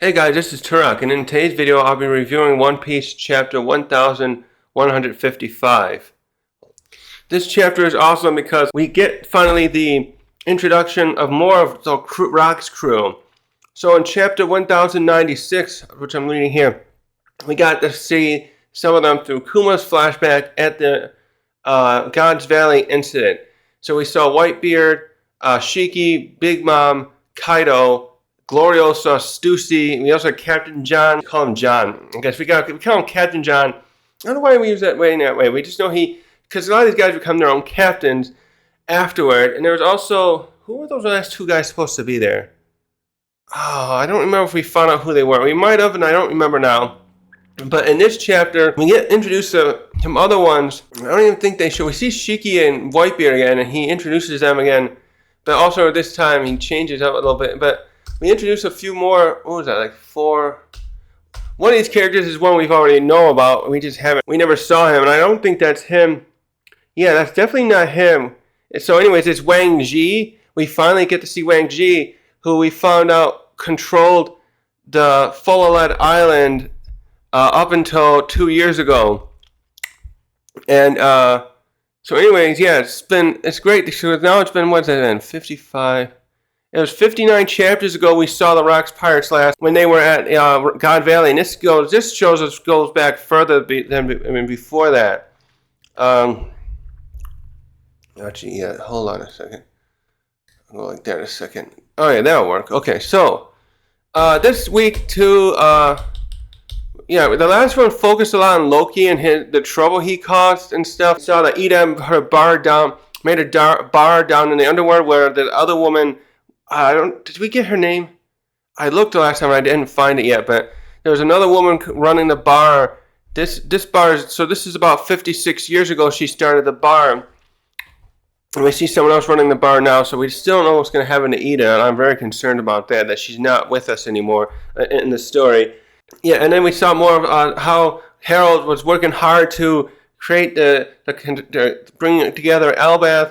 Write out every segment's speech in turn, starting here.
Hey guys, this is Turok, and in today's video I'll be reviewing One Piece chapter 1155. This chapter is awesome because we get finally the introduction of more of the Rocks crew. So in chapter 1096, which I'm reading here, we got to see some of them through Kuma's flashback at the God's Valley incident. So we saw Whitebeard, Shiki, Big Mom, Kaido, Gloriosa, Stussy. We also had Captain John. We call him John. I guess we call him Captain John. I don't know why we use that way in that way. We just know because a lot of these guys become their own captains afterward. And there was also, who were those last two guys supposed to be there? Oh, I don't remember if we found out who they were. We might have, and I don't remember now. But in this chapter, we get introduced to some other ones. I don't even think they should. We see Shiki and Whitebeard again, and he introduces them again. But also this time, he changes up a little bit. But we introduced a few more. What was that? Like 4. One of these characters is one we've already know about. We never saw him, and I don't think that's him. Yeah, that's definitely not him. So anyways, it's Wang Ji. We finally get to see Wang Ji, who we found out controlled the Folalet Island up until 2 years ago. And so anyways, yeah, it's great. So now it's been, what's that then? 55. It was 59 chapters ago we saw the Rocks Pirates last when they were at God Valley, and this goes back further than before that. Actually, yeah, hold on a second. I'll go like that a second. Oh yeah, that'll work. Okay, so this week too, yeah, the last one focused a lot on Loki and the trouble he caused and stuff. Saw that Edam made a bar down in the underworld where the other woman. Did we get her name? I looked the last time and I didn't find it yet, but there was another woman running the bar. This bar this is about 56 years ago she started the bar. And we see someone else running the bar now, so we still don't know what's going to happen to Ida, and I'm very concerned about that she's not with us anymore in the story. Yeah, and then we saw more of how Harald was working hard to create bring together Elbath,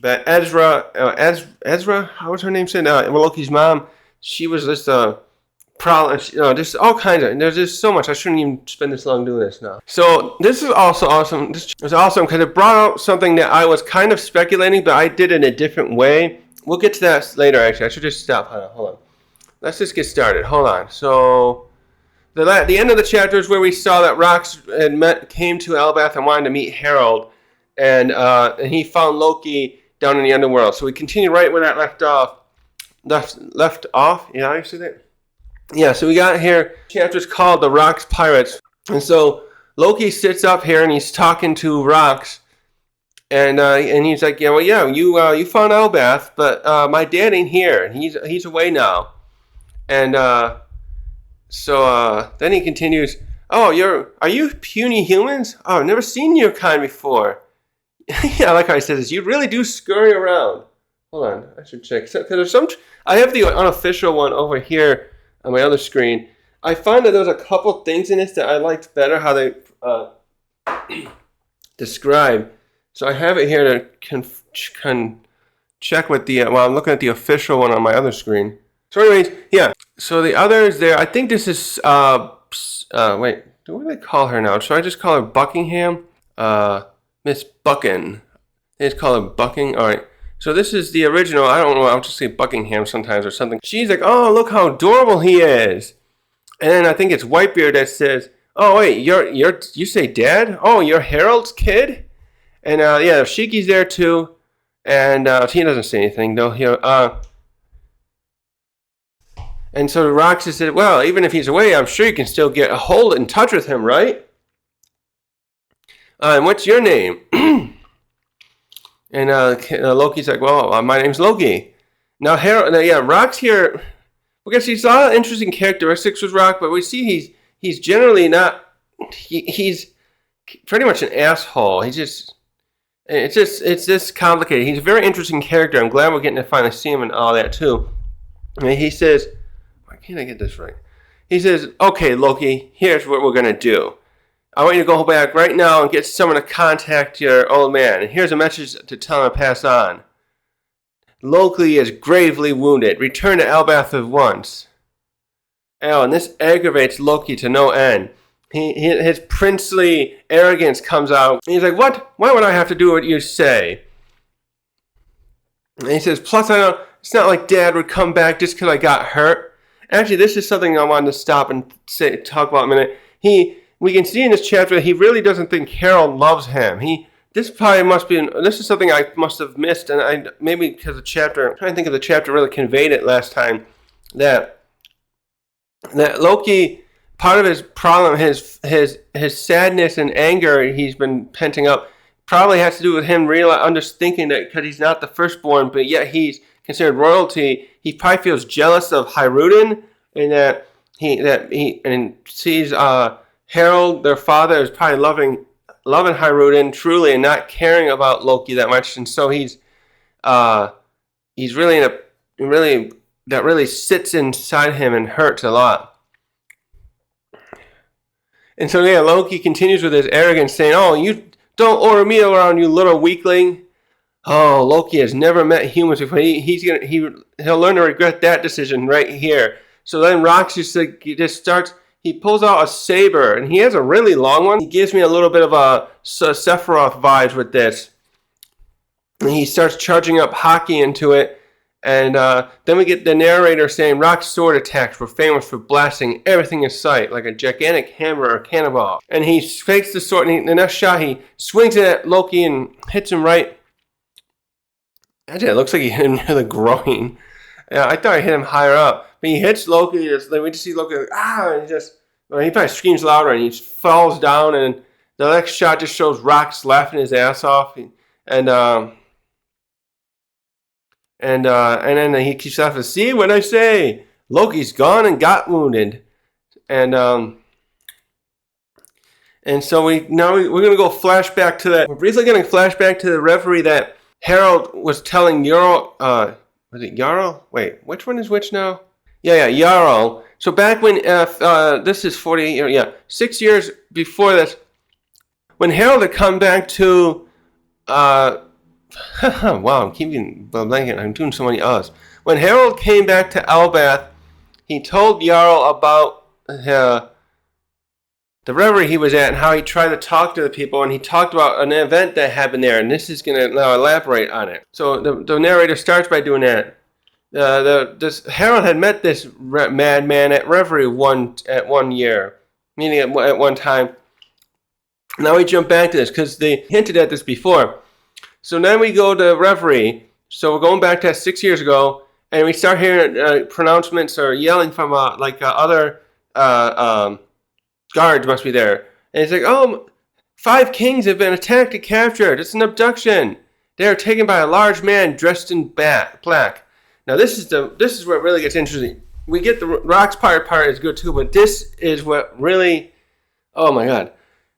Ezra, how was her name said? Loki's mom. She was just problem, just all kinds of. There's just so much. I shouldn't even spend this long doing this now. So this is also awesome. This was awesome because it brought out something that I was kind of speculating, but I did it in a different way. We'll get to that later. Actually, I should just stop. Hold on. Let's just get started. Hold on. So. The end of the chapter is where we saw that Rocks came to Elbath and wanted to meet Harald, and he found Loki down in the underworld. So we continue right where that left off. Left off? You know how you say that? Yeah, so we got here, chapter's called The Rocks Pirates. And so Loki sits up here and he's talking to Rocks, and he's like, yeah, well, yeah, you found Elbath, but my dad ain't here. He's away now. And so then he continues, are you puny humans? Oh, I've never seen your kind before. Yeah, I like how he says this. You really do scurry around. Hold on, I should check. Because I have the unofficial one over here on my other screen. I find that there's a couple things in this that I liked better how they describe. So I have it here to check with the, I'm looking at the official one on my other screen. So anyways, yeah. So the others there, I think this is, wait, what do they call her now? Should I just call her Buckingham? Miss Buckin. They just call her Bucking. All right. So this is the original. I don't know. I'll just say Buckingham sometimes or something. She's like, oh, look how adorable he is. And then I think it's Whitebeard that says, oh, wait, you say dad? Oh, you're Harald's kid? And, yeah, Shiki's there too. And, he doesn't say anything though. And so Rocks said, well, even if he's away, I'm sure you can still get in touch with him, right? And what's your name? And Loki's like, well, my name's Loki. Now, Rocks here, because he's a lot of interesting characteristics with Rock, but we see he's generally not, he's pretty much an asshole. It's just complicated. He's a very interesting character. I'm glad we're getting to finally see him and all that, too. And he says, why can't I get this right? He says, okay, Loki, here's what we're going to do. I want you to go back right now and get someone to contact your old man. And here's a message to tell him to pass on. Loki is gravely wounded. Return to Elbath at once. Oh, and this aggravates Loki to no end. His princely arrogance comes out. And he's like, what? Why would I have to do what you say? And he says, plus it's not like Dad would come back just because I got hurt. Actually, this is something I wanted to stop and talk about a minute. We can see in this chapter that he really doesn't think Harald loves him. This is something I must have missed, and maybe because the chapter, I'm trying to think if the chapter really conveyed it last time, that Loki, part of his problem, his sadness and anger he's been penting up, probably has to do with him thinking that because he's not the firstborn, but yet he's considered royalty, he probably feels jealous of Harald, and that he sees Harald, their father, is probably loving Harald truly and not caring about Loki that much, and so he's really that really sits inside him and hurts a lot. And so yeah, Loki continues with his arrogance, saying, "Oh, you don't order me around, you little weakling." Oh, Loki has never met humans before. He'll learn to regret that decision right here. So then Rocks he pulls out a saber, and he has a really long one. He gives me a little bit of a Sephiroth vibes with this. And he starts charging up hockey into it. And then we get the narrator saying, Rock's sword attacks were famous for blasting everything in sight, like a gigantic hammer or cannonball. And he fakes the sword, and the next shot, he swings it at Loki and hits him right. Actually, it looks like he hit him near the groin. Yeah, I thought I hit him higher up. But he hits Loki, we just see Loki, and he probably screams louder, and he falls down, and the next shot just shows Rocks laughing his ass off. And then he keeps laughing. See what I say? Loki's gone and got wounded. And so we're gonna go flashback to that. We're briefly gonna flashback to the reverie that Harald was telling Jarl. Was it Jarl? Wait, which one is which now? Yeah, Jarl. So back when this is 6 years before this, when Harald had come back to wow, I'm keeping blanking. I'm doing so many O's. When Harald came back to Elbath, he told Jarl about the reverie he was at and how he tried to talk to the people, and he talked about an event that happened there, and this is going to now elaborate on it. So the narrator starts by doing that. Harald had met this madman at Reverie at 1 year, meaning at one time. Now we jump back to this because they hinted at this before. So then we go to Reverie. So we're going back to 6 years ago, and we start hearing pronouncements or yelling from other guards must be there. And it's like, 5 kings have been attacked and captured. It's an abduction. They are taken by a large man dressed in black. Now this is where it really gets interesting. We get the Rocks part is good too, but this is what really, oh my god.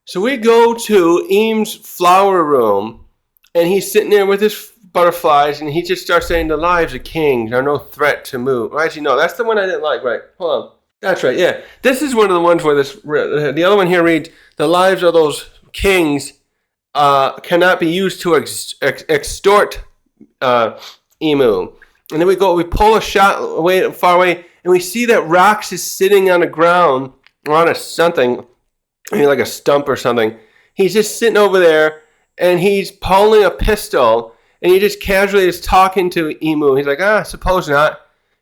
So we go to Eames' flower room, and he's sitting there with his butterflies, and he just starts saying the lives of kings are no threat to move. Actually, no, that's the one I didn't like, right? Hold on. That's right, yeah. This is one of the ones where the other one here reads, the lives of those kings cannot be used to extort Emu. And then we pull a shot far away, and we see that Rocks is sitting on the ground, or on something, like a stump or something. He's just sitting over there, and he's pulling a pistol, and he just casually is talking to Emu. He's like, suppose not,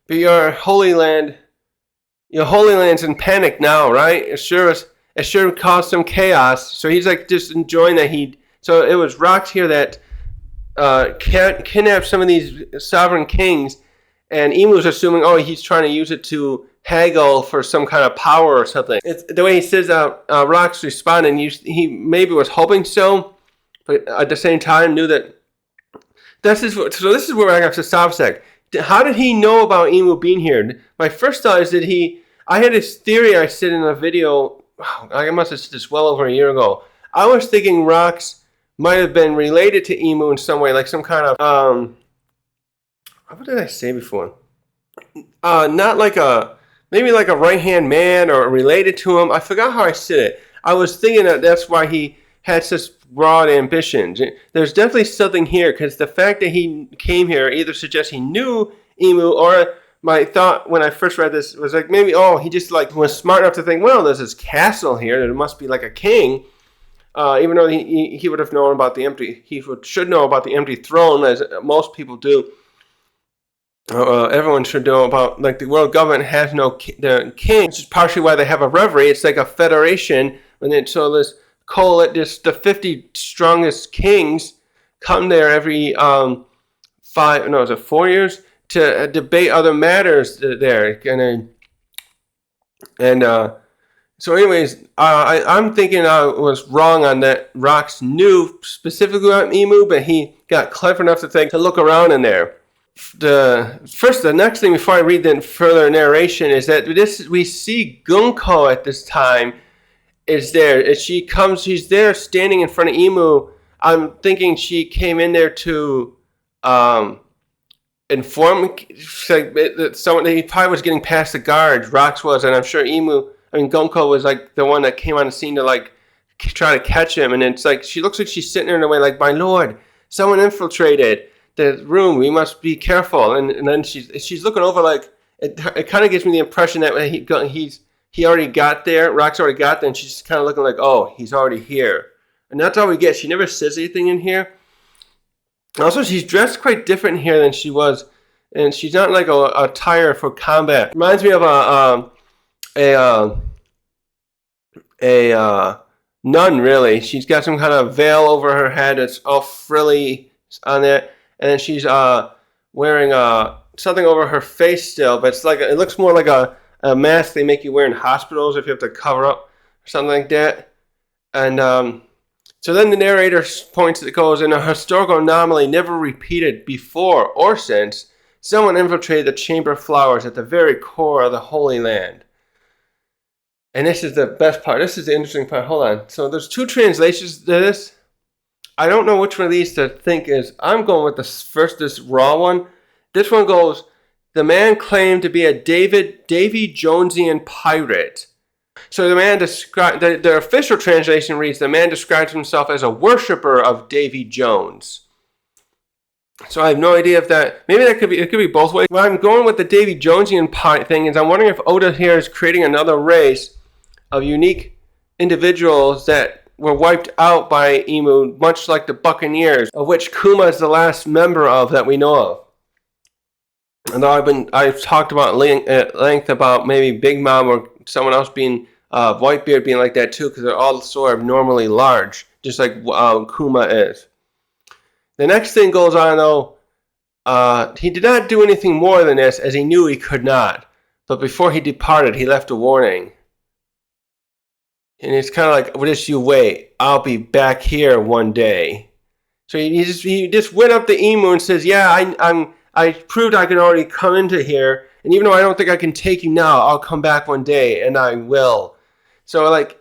but your Holy Land's in panic now, right? It sure caused some chaos. So he's like just enjoying that so it was Rocks here that kidnapped some of these sovereign kings, and Emu's assuming, he's trying to use it to haggle for some kind of power or something. It's the way he says Rocks responded, he maybe was hoping so, but at the same time knew that this is where I have to stop a sec. How did he know about Emu being here? My first thought is that I had this theory I said in a video, I must have said this well over a year ago. I was thinking Rocks might have been related to Emu in some way, like some kind of, what did I say before? Not like maybe like a right-hand man or related to him. I forgot how I said it. I was thinking that's why he had such broad ambitions. There's definitely something here, because the fact that he came here either suggests he knew Emu or my thought when I first read this was like maybe he just like was smart enough to think, well, there's this castle here, there must be like a king. Even though he would have known about should know about the empty throne, as most people do. Everyone should know about, like, the world government has no king, which is partially why they have a Reverie. It's like a federation, so the 50 strongest kings come there every 4 years to debate other matters there, So anyways, I'm thinking I was wrong on that. Rocks knew specifically about Emu, but he got clever enough to look around in there. The next thing before I read the further narration is that we see Gunko at this time is there. As she's there standing in front of Emu. I'm thinking she came in there to inform, that someone, he probably was getting past the guards, Rocks was, and I'm sure Gunko was like the one that came on the scene to like try to catch him, and it's like she looks like she's sitting there in a way like, my lord, someone infiltrated the room, we must be careful, and then she's looking over like, it kind of gives me the impression that he already got there, Rocks already got there, and she's kind of looking like, oh, he's already here, and that's all we get. She never says anything in here. Also, she's dressed quite different here than she was, and she's not like a attire for combat. Reminds me of a nun, really. She's got some kind of veil over her head. It's all frilly on it, and she's wearing something over her face still, but it looks more like a mask they make you wear in hospitals if you have to cover up or something like that. And so then the narrator goes, in a historical anomaly never repeated before or since, someone infiltrated the Chamber of Flowers at the very core of the Holy Land. And this is the best part. This is the interesting part. Hold on. So there's two translations to this. I don't know which one of these to think is. I'm going with this raw one. This one goes, the man claimed to be a Davy Jonesian pirate. So the man the official translation reads, the man describes himself as a worshiper of Davy Jones. So I have no idea if it could be both ways. Well, I'm going with the Davy Jonesian thing is I'm wondering if Oda here is creating another race of unique individuals that were wiped out by Emu, much like the Buccaneers, of which Kuma is the last member of that we know of. And I've talked about at length about maybe Big Mom or someone else being Whitebeard being like that too, because they're all sort of normally large, just like Kuma is. The next thing goes on though, he did not do anything more than this, as he knew he could not. But before he departed, he left a warning. And it's kind of like, well, just you wait, I'll be back here one day. So he just went up to Emu and says, yeah, I proved I can already come into here, and even though I don't think I can take you now, I'll come back one day, and I will. So, like,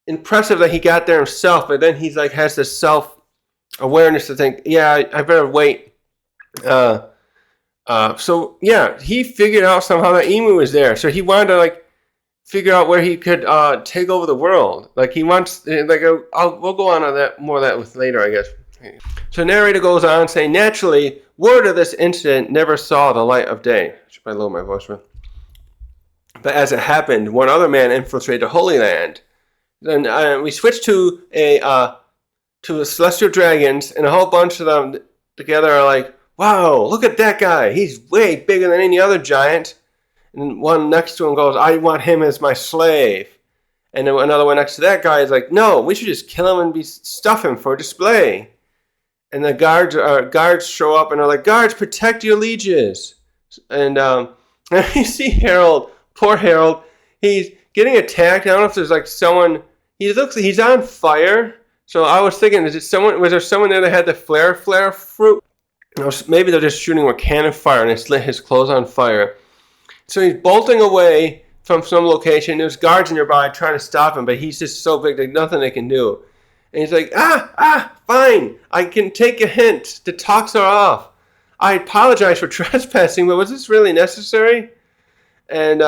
impressive that he got there himself, but then he's like has this self-awareness to think, yeah, I better wait. So yeah, he figured out somehow that Emu was there, so he wanted to like figure out where he could take over the world. Like he wants, we'll go on that more of that with later, I guess. So narrator goes on saying, naturally, word of this incident never saw the light of day. I should probably lower my voice, man. But as it happened, one other man infiltrated the Holy Land. Then we switch to the celestial dragons, and a whole bunch of them together are like, wow, look at that guy. He's way bigger than any other giant. And one next to him goes, I want him as my slave. And then another one next to that guy is like, no, we should just kill him and stuff him for display. And the guards show up and are like, guards, protect your lieges. And you see Harald, poor Harald, he's getting attacked. I don't know if there's like someone, he looks like he's on fire. So I was thinking, was there someone there that had the flare fruit? Maybe they're just shooting with cannon fire and it's lit his clothes on fire. So he's bolting away from some location. There's guards nearby trying to stop him, but he's just so big there's nothing they can do. And he's like, fine, I can take a hint. The talks are off. I apologize for trespassing, but was this really necessary? And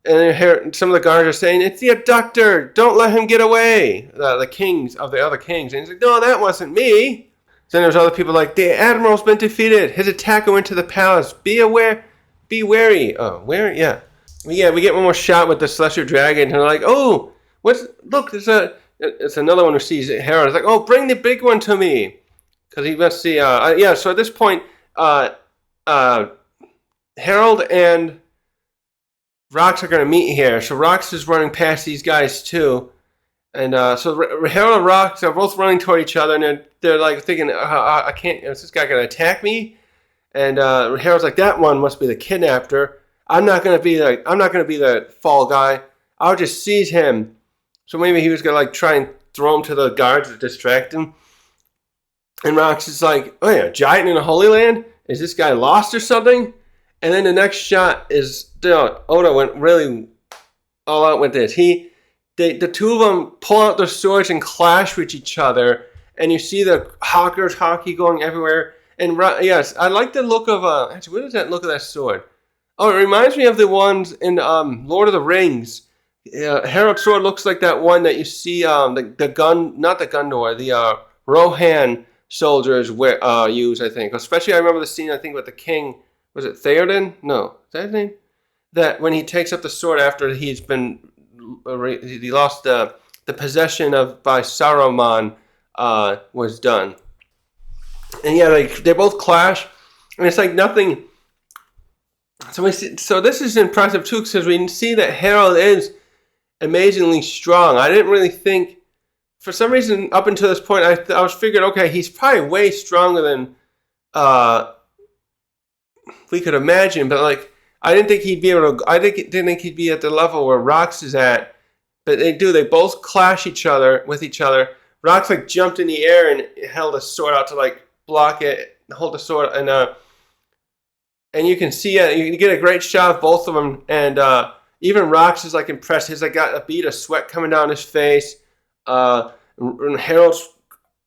here, some of the guards are saying, it's the abductor. Don't let him get away. The kings of the other kings. And he's like, no, that wasn't me. Then there's other people like, the admiral's been defeated. His attacker went to the palace. Be be wary. Oh, wary? Yeah. We get one more shot with the Celestial Dragon, and they're like, oh, look, it's another one who sees Harald. It's like, oh, bring the big one to me. Because he must see, so at this point, Harald and Rocks are going to meet here. So Rocks is running past these guys too. And so Harald and Rocks are both running toward each other, and they're like thinking, I can't, is this guy going to attack me? And Harold's like, that one must be the kidnapper. I'm not going to be the fall guy. I'll just seize him. So maybe he was going to like try and throw him to the guards to distract him. And Rocks is like, oh yeah, giant in the Holy Land? Is this guy lost or something? And then the next shot is, Oda went really all out with this. The two of them pull out their swords and clash with each other. And you see the hawkers hockey going everywhere. And yes, I like the look of, actually, what is that look of that sword? Oh, it reminds me of the ones in Lord of the Rings. Harold's sword looks like that one that you see, the gun, not the Gondor, the Rohan soldiers use, I think. Especially, I remember the scene, I think, with the king. Was it Theoden? No. Is that his name? That when he takes up the sword after he lost the possession by Saruman was done. And yeah, like they both clash, and it's like nothing. So this is impressive too, because we see that Harald is amazingly strong. I didn't really think, for some reason, up until this point, I was figured, okay, he's probably way stronger than we could imagine, but like I didn't think he'd be able to. Didn't think he'd be at the level where Rocks is at. But they do. They both clash with each other. Rocks like jumped in the air and held a sword out to like block it, hold the sword, and you can see it. You can get a great shot of both of them, and even Rocks is like impressed. He's like got a bead of sweat coming down his face. And Harold's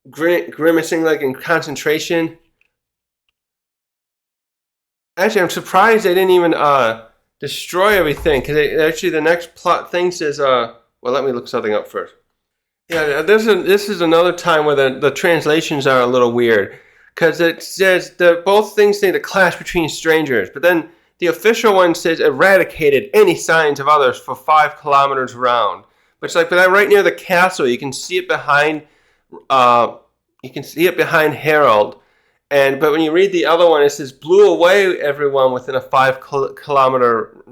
grimacing like in concentration. Actually, I'm surprised they didn't even destroy everything, because actually the next plot thing says, well, let me look something up first. Yeah, this is another time where the translations are a little weird, because it says both things say the clash between strangers, but then the official one says eradicated any signs of others for 5 kilometers around. But it's like, but right near the castle, you can see it behind. Harald. But when you read the other one, it says blew away everyone within a 5 kilometer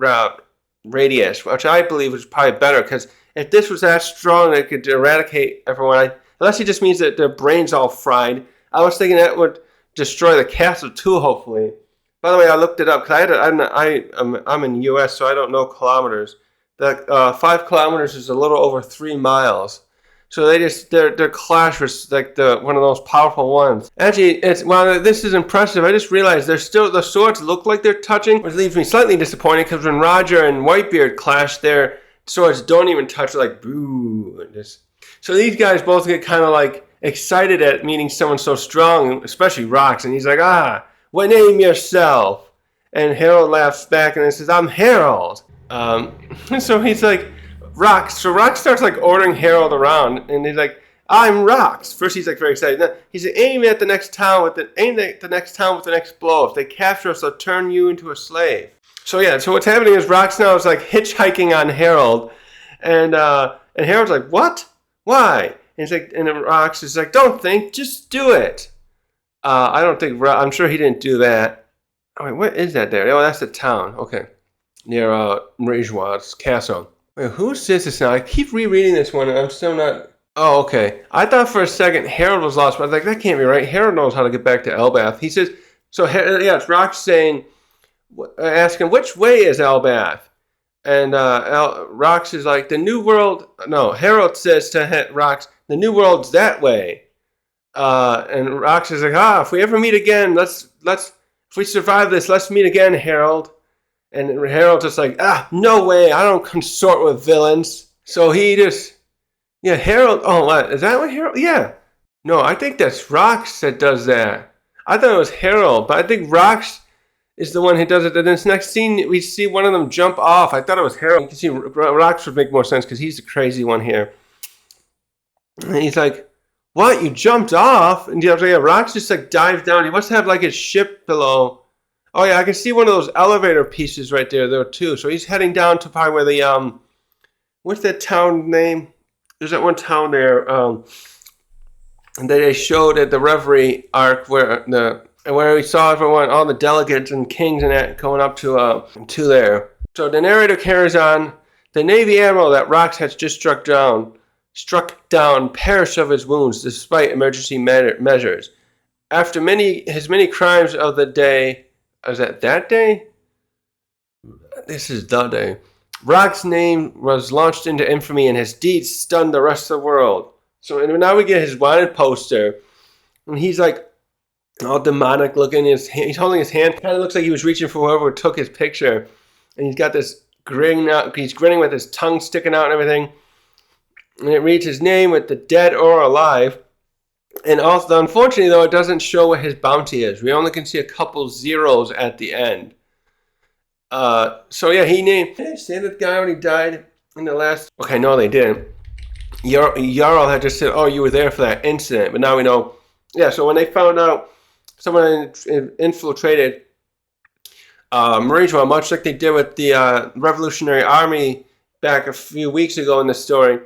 radius, which I believe is probably better, because if this was that strong, it could eradicate everyone. Unless it just means that their brains all fried. I was thinking that would destroy the castle too, hopefully. By the way, I looked it up, because I'm in the U.S., so I don't know kilometers. The 5 kilometers is a little over 3 miles. So their clash was like one of those powerful ones. Actually, this is impressive. I just realized the swords look like they're touching, which leaves me slightly disappointed, because when Roger and Whitebeard clash, their swords don't even touch. Like boo. So these guys both get kind of like excited at meeting someone so strong, especially Rocks, and he's like, what name yourself? And Harold laughs back and says, I'm Harald. So he's like, Rocks. So Rocks starts like ordering Harold around, and he's like, I'm Rocks. First he's like very excited. Then he's like, aim at the next town with the next blow. If they capture us, they'll turn you into a slave. So yeah, so what's happening is Rocks now is like hitchhiking on Harold, and Harold's like, what? Why? And Rocks is like, don't think, just do it. I'm sure he didn't do that. Oh wait, what is that there? Oh, that's the town. Okay, near Rijwa's castle. Wait, who says this now? I keep rereading this one and I'm still not. Oh, okay. I thought for a second Harald was lost, but I was like, that can't be right. Harald knows how to get back to Elbath. He says, so yeah, it's Rocks saying, asking, which way is Elbath? And Rocks is like, the new world. No, Harald says to Rocks, the new world's that way. And Rocks is like, if we ever meet again, if we survive this, let's meet again, Harald. And Harold's just like, no way, I don't consort with villains. So he just, Harold, is that what Harold, yeah. No, I think that's Rocks that does that. I thought it was Harold, but I think Rocks is the one who does it. And this next scene, we see one of them jump off. I thought it was Harold. You can see Rocks would make more sense, because he's the crazy one here. And he's like, what, you jumped off? And Rocks just like dives down. He must have like his ship below. Oh yeah, I can see one of those elevator pieces right there too. So he's heading down to probably where the what's that town name? There's that one town there that they showed at the Reverie arc where we saw everyone, all the delegates and kings and that going up to there. So the narrator carries on. The Navy admiral that Rocks had just struck down, perished of his wounds despite emergency measures. After his many crimes of the day, is that day? This is the day. Rock's name was launched into infamy and his deeds stunned the rest of the world. So now we get his wanted poster, and he's like all demonic looking. He's holding his hand. Kind of looks like he was reaching for whoever took his picture, and he's got this grin out. He's grinning with his tongue sticking out and everything. And it reads his name with the dead or alive. And also, unfortunately, though, it doesn't show what his bounty is. We only can see a couple zeros at the end. So yeah, he named. Did they say that guy when he died in the last? Okay, no, they didn't. Harald had just said, "Oh, you were there for that incident," but now we know. Yeah, so when they found out someone infiltrated Marijwa, much like they did with the Revolutionary Army back a few weeks ago in the story,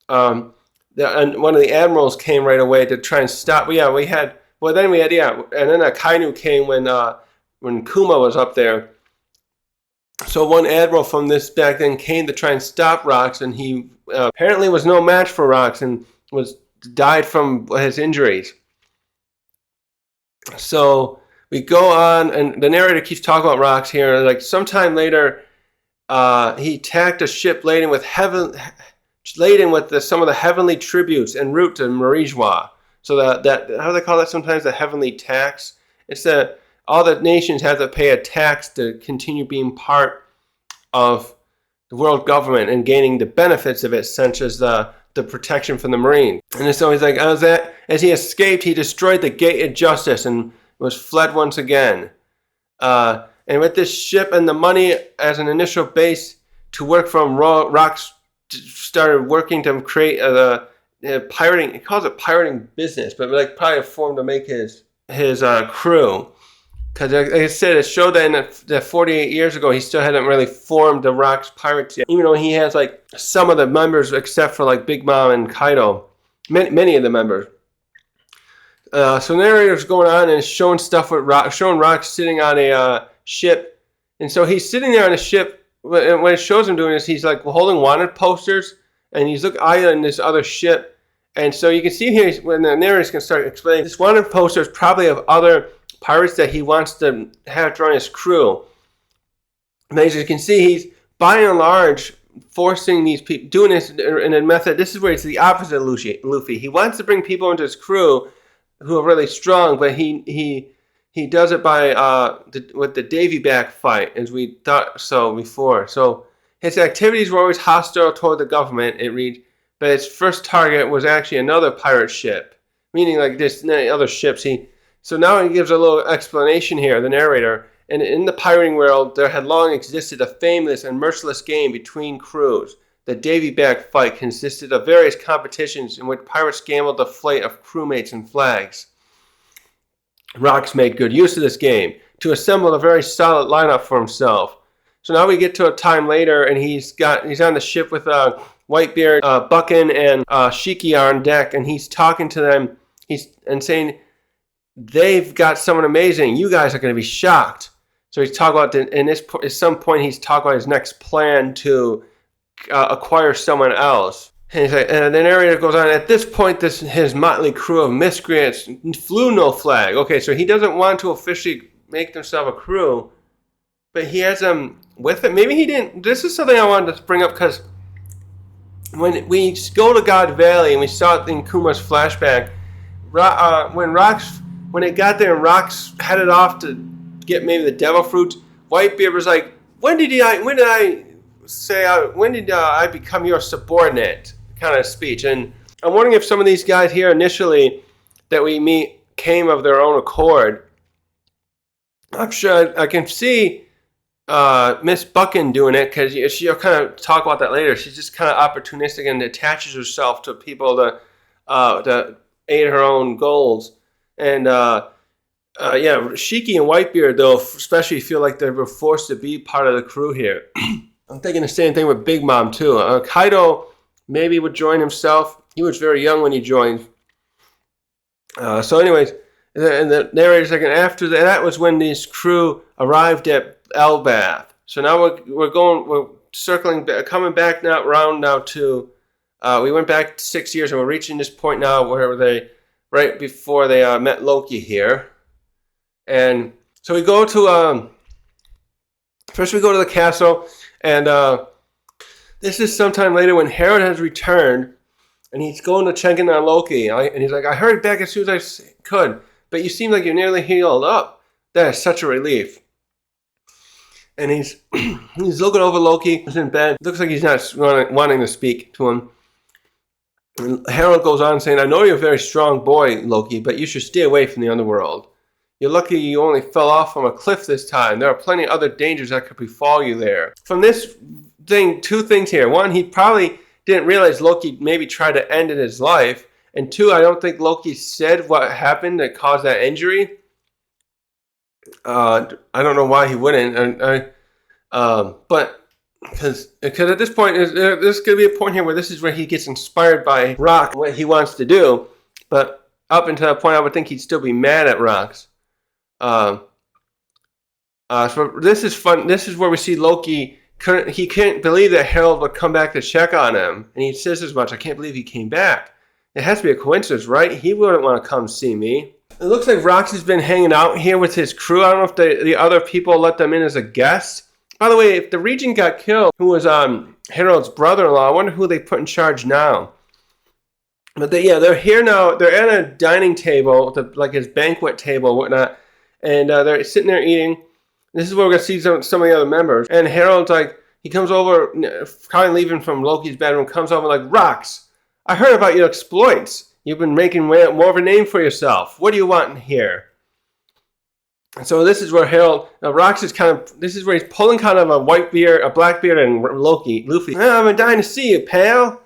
and one of the admirals came right away to try and stop. Yeah, and then a Kainu came when Kuma was up there. So one admiral from this back then came to try and stop Rocks, and he apparently was no match for Rocks and died from his injuries. So we go on, and the narrator keeps talking about Rocks here. Like sometime later, he attacked a ship laden with some of the heavenly tributes en route to Marijwa. So that how do they call that sometimes? The heavenly tax. It's that all the nations have to pay a tax to continue being part of the world government and gaining the benefits of it, such as the protection from the Marine. And so he's like, as he escaped, he destroyed the gate of justice and was fled once again. And with this ship and the money as an initial base to work from, Rocks started working to create the pirating. He calls it pirating business, but like probably a form to make his crew. Because like I said, it showed that 48 years ago, he still hadn't really formed the Rocks Pirates yet. Even though he has like some of the members, except for like Big Mom and Kaido. Many of the members. So narrator's going on and showing stuff with showing Rocks sitting on a ship. And so he's sitting there on a ship. And when it shows him doing this, he's like holding wanted posters. And he's eyeing this other ship. And so you can see here, when the narrator's going to start explaining, this wanted poster is probably of other pirates that he wants to have join his crew. And as you can see, he's by and large forcing these people, doing this in a method. This is where it's the opposite of Luffy. He wants to bring people into his crew who are really strong, but he does it by with the Davy back fight, as we thought so before. So his activities were always hostile toward the government, it reads, but his first target was actually another pirate ship, meaning like this other ships. So now he gives a little explanation here, the narrator. And in the pirating world, there had long existed a famous and merciless game between crews. The Davy back fight consisted of various competitions in which pirates gambled the fate of crewmates and flags. Rocks made good use of this game to assemble a very solid lineup for himself. So now we get to a time later, and he's on the ship with Whitebeard, Buckin, and Shiki on deck, and he's talking to them. And saying, they've got someone amazing. You guys are going to be shocked. So he's talking about, at some point, he's talking about his next plan to acquire someone else. And the narrator goes on, at this point, his motley crew of miscreants flew no flag. Okay, so he doesn't want to officially make himself a crew, but he has them with it. Maybe he didn't. This is something I wanted to bring up, because when we go to God Valley, and we saw it in Kuma's flashback, when it got there and Rocks headed off to get maybe the devil fruit, Whitebeard was like, when did I become your subordinate? Kind of speech. And I'm wondering if some of these guys here initially that we meet came of their own accord. I'm sure I can see Miss Buckin doing it, because she'll kind of talk about that later. She's just kind of opportunistic and attaches herself to people to aid her own goals. And Yeah, Shiki and Whitebeard, though, especially feel like they were forced to be part of the crew here. I'm thinking the same thing with Big Mom, too. Kaido maybe would join himself. He was very young when he joined. So anyways, and the narrator's like, after that was when this crew arrived at Elbath. So now we're circling, coming back now, around now to, we went back 6 years and we're reaching this point now where they, right before they met Loki here. And so we go to, first we go to the castle, and this is sometime later when Harald has returned, and he's going to check in on Loki, and he's like, I hurried back as soon as I could, but you seem like you're nearly healed up. That is such a relief. And he's looking over Loki, he's in bed, looks like he's not wanting to speak to him. And Harald goes on saying, I know you're a very strong boy, Loki, but you should stay away from the underworld. You're lucky you only fell off from a cliff this time. There are plenty of other dangers that could befall you there. From this thing, two things here. One, he probably didn't realize Loki maybe tried to end his life. And two, I don't think Loki said what happened that caused that injury. I don't know why he wouldn't. But because at this point, there's going to be a point here where this is where he gets inspired by Rock, what he wants to do. But up until that point, I would think he'd still be mad at Rocks. So this is fun. This is where we see Loki. He can't believe that Harald would come back to check on him, and he says as much. I can't believe he came back. It has to be a coincidence, right? He wouldn't want to come see me. It looks like Rocks has been hanging out here with his crew. I don't know if the other people let them in as a guest. By the way, if the Regent got killed, who was Harald's brother-in-law, I wonder who they put in charge now. But they're here now. They're at a dining table, like his banquet table, whatnot. And they're sitting there eating. This is where we're going to see some of the other members. And Harald's like, he comes over, kind of leaving from Loki's bedroom, comes over like, Rocks, I heard about your exploits. You've been making more of a name for yourself. What do you want in here? And so this is where Rocks is this is where he's pulling kind of a Blackbeard and Luffy. I've been dying to see you, pal.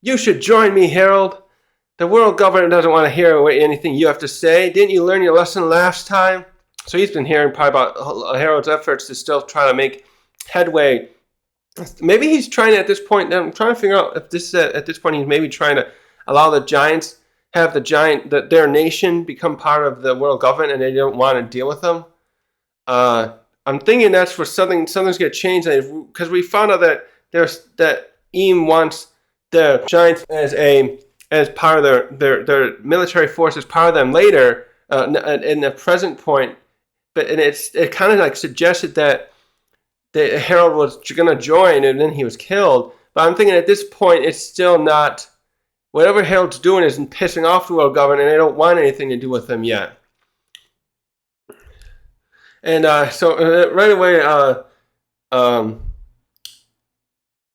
You should join me, Harald. The world government doesn't want to hear anything you have to say. Didn't you learn your lesson last time? So he's been hearing probably about Harald's efforts to still try to make headway. Maybe he's trying to, at this point, I'm trying to figure out if this is at this point he's maybe trying to allow the giants, have their nation become part of the world government and they don't want to deal with them. I'm thinking that's where something's going to change, because we found out that Eam wants the giants as part of their military force, as part of them later, in the present point. But it kind of like suggested that Harald was going to join and then he was killed. But I'm thinking at this point it's still not, whatever Harald's doing is pissing off the world government and they don't want anything to do with him yet. And so right away,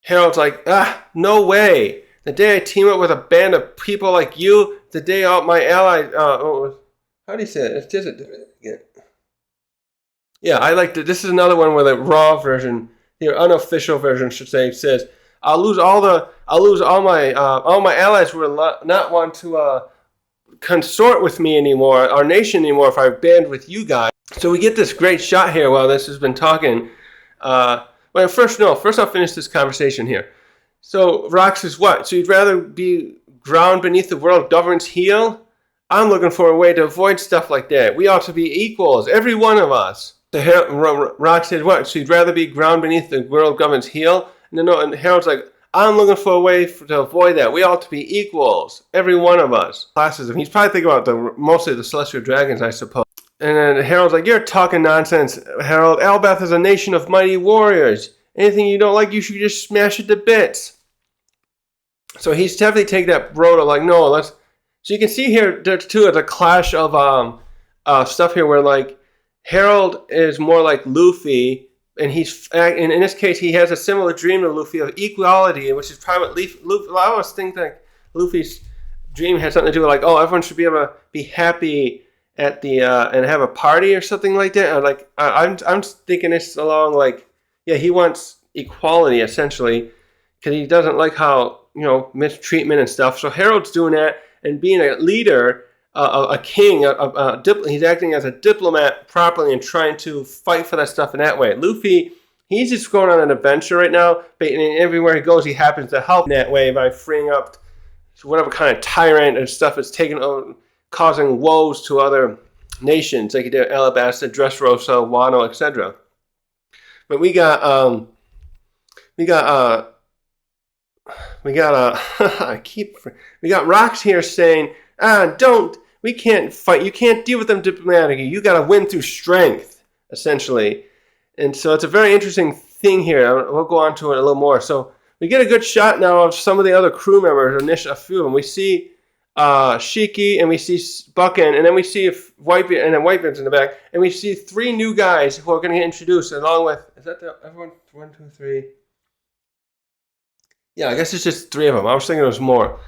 Harald's like, no way. The day I team up with a band of people like you, the day all my allies, how do you say it? Yeah, I like that. This is another one where the raw version, the unofficial version, should say, says, I'll lose all my allies who will not want to consort with me anymore, our nation anymore, if I band with you guys. So we get this great shot here while this has been talking. First I'll finish this conversation here. So Rock says, what? So you'd rather be ground beneath the world government's heel? I'm looking for a way to avoid stuff like that. We ought to be equals, every one of us. Rock said, what? So you'd rather be ground beneath the world government's heel? And Harold's like, I'm looking for a way to avoid that. We ought to be equals, every one of us. Classism. He's probably thinking about mostly the celestial dragons, I suppose. And then Harold's like, you're talking nonsense, Harald. Elbath is a nation of mighty warriors. Anything you don't like, you should just smash it to bits. So he's definitely taking that road of like, no, let's. So you can see here, there's too, the clash of stuff here where like Harald is more like Luffy, and in this case he has a similar dream to Luffy of equality, which is probably Luffy. I always think that Luffy's dream has something to do with like, oh, everyone should be able to be happy at the and have a party or something like that. I'm thinking this along like, yeah, he wants equality essentially because he doesn't like how mistreatment and stuff. So Harold's doing that and being a leader. a king. He's acting as a diplomat properly and trying to fight for that stuff in that way. Luffy, he's just going on an adventure right now, but everywhere he goes, he happens to help in that way by freeing up whatever kind of tyrant and stuff that's taken over, causing woes to other nations, like he did Alabasta, Dressrosa, Wano, etc. But we got Rocks here saying, we can't fight. You can't deal with them diplomatically. You got to win through strength, essentially. And so it's a very interesting thing here. We'll go on to it a little more. So we get a good shot now of some of the other crew members, a few of them. We see Shiki, and we see Buckin, and then we see Whitebeard, and then Whitebeard's in the back, and we see 3 new guys who are going to get introduced, along with, is that everyone? 1, 2, 3. Yeah, I guess it's just 3 of them. I was thinking it was more.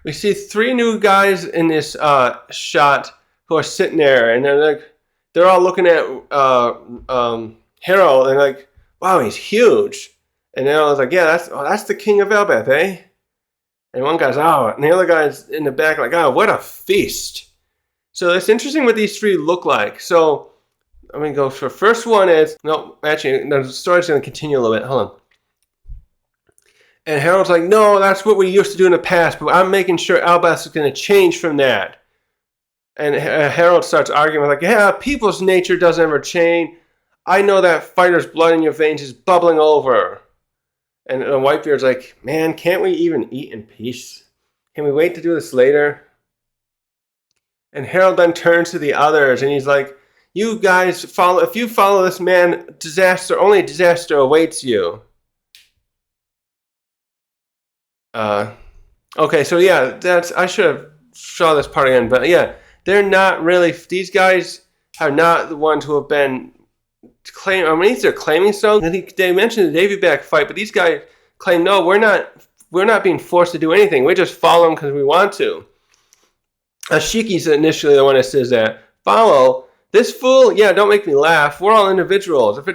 We see 3 new guys in this shot who are sitting there, and they're all looking at Harald, and like, wow, he's huge. And then I was like, yeah, that's the king of Elbeth, eh? And one guy's, and the other guy's in the back like, what a feast. So it's interesting what these 3 look like. So I'm going to go for first one is, the story's going to continue a little bit. Hold on. And Harold's like, no, that's what we used to do in the past, but I'm making sure Albus is going to change from that. And Harald starts arguing like, yeah, people's nature doesn't ever change. I know that fighter's blood in your veins is bubbling over. And Whitebeard's like, man, can't we even eat in peace? Can we wait to do this later? And Harald then turns to the others, and he's like, you guys if you follow this man, only disaster awaits you. Okay, so yeah, I should have saw this part again, but yeah, these guys are not the ones who have been they're claiming so. They mentioned the Davy back fight, but these guys claim, no, we're not being forced to do anything. We just follow them because we want to. Shiki's initially the one that says that. Follow this fool? Yeah, don't make me laugh. We're all individuals. If he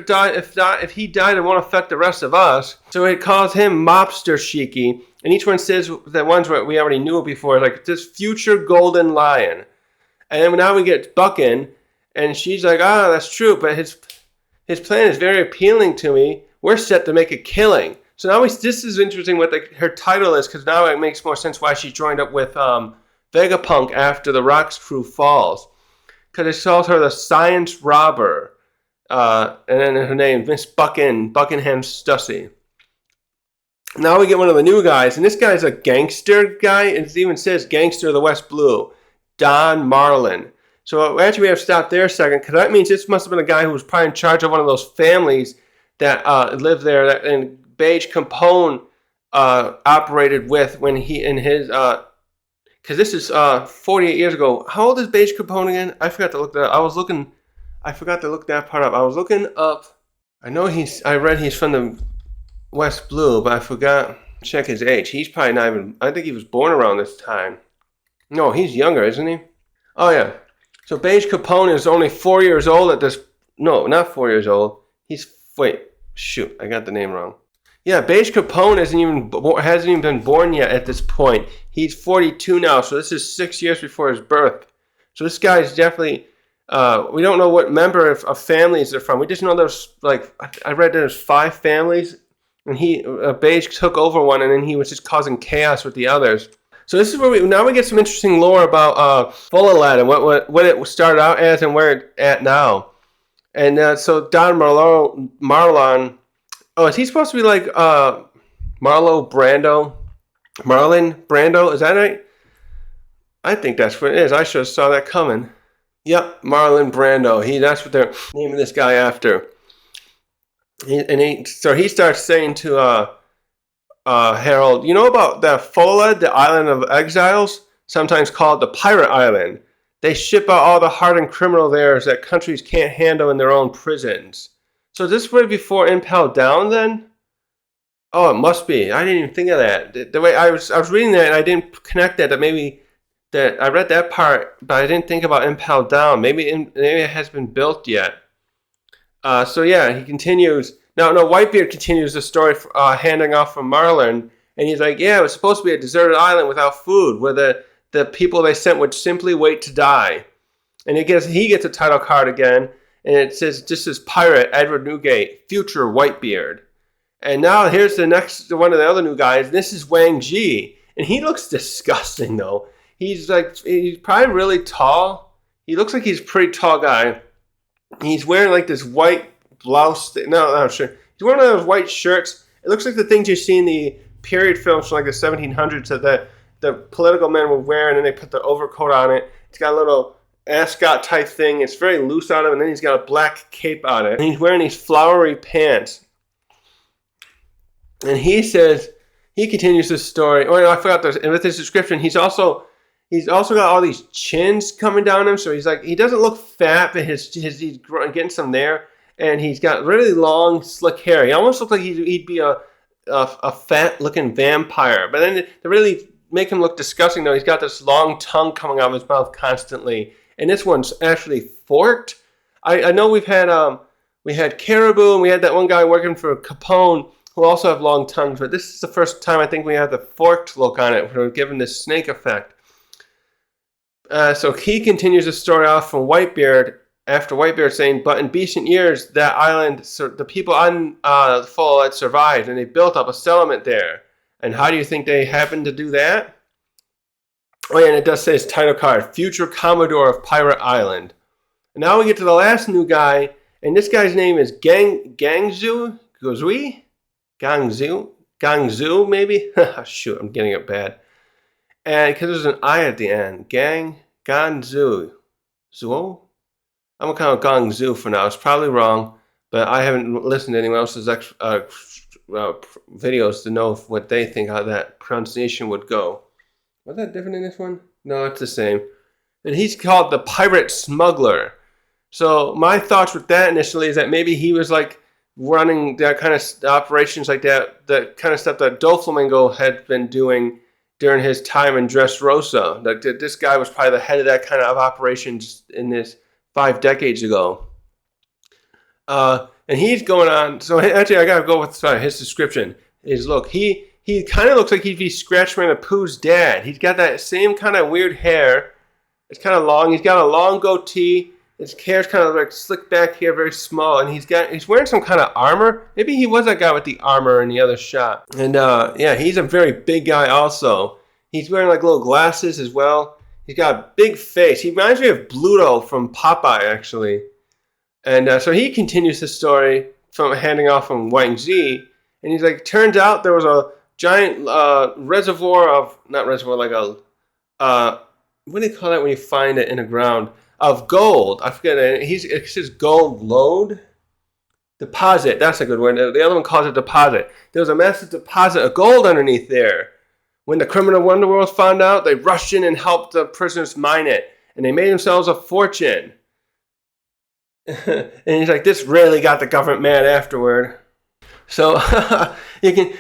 died, it won't affect the rest of us. So it calls him Mobster Shiki, and each one says that ones what we already knew before, like this future golden lion. And then now we get Buckin, and she's like, that's true, but his plan is very appealing to me. We're set to make a killing. So now this is interesting what her title is, because now it makes more sense why she joined up with Vegapunk after the Rocks crew falls. Because it calls her the Science Robber. And then her name, Miss Buckingham Stussy. Now we get one of the new guys, and this guy's a gangster guy. It even says Gangster of the West Blue, Don Marlin. So actually we have to stop there a second, because that means this must have been a guy who was probably in charge of one of those families that lived there, and Beige Capone operated with when he and his, because this is 48 years ago. How old is Beige Capone again? I forgot to look that up. I forgot to look that part up. I was looking up. I read he's from the West Blue, but I forgot to check his age. He's probably not even, I think he was born around this time. No, he's younger, isn't he? Oh, yeah. So Beige Capone is only 4 years old at this, no, not 4 years old. I got the name wrong. Yeah, Beige Capone hasn't even been born yet at this point. He's 42 now, so this is 6 years before his birth. So this guy's definitely, we don't know what member of families they're from. We just know there's, I read there's 5 families, and Beige took over one, and then he was just causing chaos with the others. So this is where we get some interesting lore about Full Aladdin, what it started out as and where it's at now. And so Don Marlon, is he supposed to be like Marlon Brando? Is that right? I think that's what it is. I should have saw that coming. Yep, Marlon Brando. That's what they're naming this guy after. So he starts saying to Harald, you know about the Fola, the island of exiles, sometimes called the Pirate Island? They ship out all the hardened criminal there that countries can't handle in their own prisons. So is this way before Impel Down then? Oh, it must be. I didn't even think of that. The way I was reading that and I didn't connect that maybe that I read that part, but I didn't think about Impel Down. Maybe it has been built yet. So yeah, he continues. No, Whitebeard continues the story, handing off from Marlin, and he's like, yeah, it was supposed to be a deserted island without food, where the people they sent would simply wait to die. And he gets a title card again, and it says, just as pirate Edward Newgate, future Whitebeard. And now here's the next one of the other new guys. This is Wang Ji, and he looks disgusting though. He's probably really tall. He looks like he's a pretty tall guy. He's wearing like this white blouse. No, sure. He's wearing one of those white shirts. It looks like the things you see in the period films from like the 1700s that the political men would wear, and then they put the overcoat on it. It's got a little ascot type thing. It's very loose on him, and then he's got a black cape on it. And he's wearing these flowery pants. And he continues this story. Oh, I forgot this. And with his description, he's also got all these chins coming down him. So he doesn't look fat, but he's getting some there. And he's got really long, slick hair. He almost looks like he'd be a fat-looking vampire. But then to really make him look disgusting, though, he's got this long tongue coming out of his mouth constantly. And this one's actually forked. I know we had Caribou, and we had that one guy working for Capone who also have long tongues, but this is the first time I think we have the forked look on it, we're given this snake effect. So he continues the story off from Whitebeard, after Whitebeard saying, but in recent years, that island, the people on the Full had survived, and they built up a settlement there. And how do you think they happened to do that? Oh yeah, and it does say his title card, Future Commodore of Pirate Island. And now we get to the last new guy, and this guy's name is Gangzhou Gozui? Gangzhou, maybe? Shoot, I'm getting it bad. And because there's an I at the end. Gangzhou. Zuo? I'm going to call it Gangzhou for now. It's probably wrong, but I haven't listened to anyone else's videos to know what they think how that pronunciation would go. Was that different in this one? No, it's the same. And he's called the Pirate Smuggler. So my thoughts with that initially is that maybe he was like running that kind of operations like that kind of stuff that Doflamingo had been doing during his time in Dressrosa. That this guy was probably the head of that kind of operations in this 5 decades ago. And he's going on. So actually, I gotta go with his description. Look, he kind of looks like he'd be Scratch Man of Pooh's dad. He's got that same kind of weird hair. It's kind of long. He's got a long goatee. His hair's kind of like slicked back here, very small, and he's wearing some kind of armor. Maybe he was that guy with the armor in the other shot. And yeah, he's a very big guy also. He's wearing like little glasses as well. He's got a big face. He reminds me of Bluto from Popeye, actually. And so he continues the story from handing off from Wang Ji, and he's like, turns out there was a giant reservoir of, not reservoir, like a, what do you call that when you find it in the ground? Of gold. I forget it. It says gold load? Deposit. That's a good word. The other one calls it deposit. There was a massive deposit of gold underneath there. When the criminal underworld found out, they rushed in and helped the prisoners mine it. And they made themselves a fortune. And he's like, this really got the government mad afterward. So I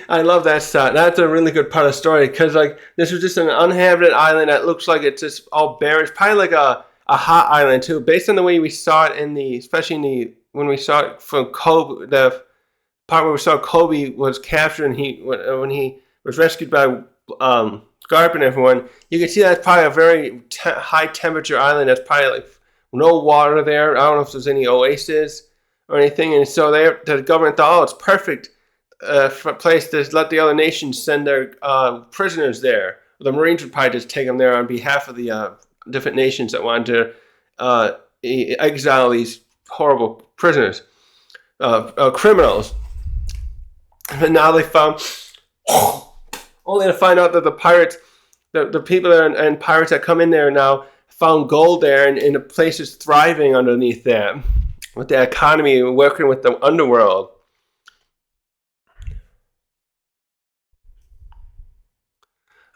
love that shot. That's a really good part of the story because like this was just an uninhabited island that looks like it's just all barren. It's probably like a hot island too, based on the way we saw it especially when we saw it from Kobe, the part where we saw Kobe was captured and when he was rescued by Garp and everyone. You can see that's probably a very high temperature island. That's probably like no water there. I don't know if there's any oasis or anything. And so the government thought, oh, it's perfect for a place to let the other nations send their prisoners there. The Marines would probably just take them there on behalf of the different nations that wanted to exile these horrible prisoners, criminals. And now they found, only to find out that the pirates, the people there and pirates that come in there now found gold there, and the place is thriving underneath that, with the economy working with the underworld.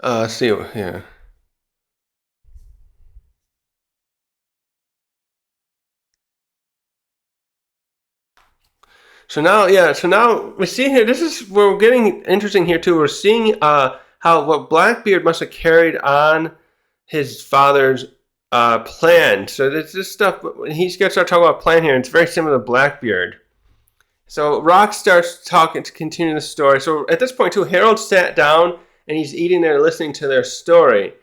Let's see here. So now we see here, this is where we're getting interesting here too. We're seeing what Blackbeard must have carried on his father's plan. So this stuff, he's going to start talking about plan here, and it's very similar to Blackbeard. So Rock starts talking to continue the story. So at this point too, Harald sat down and he's eating there listening to their story.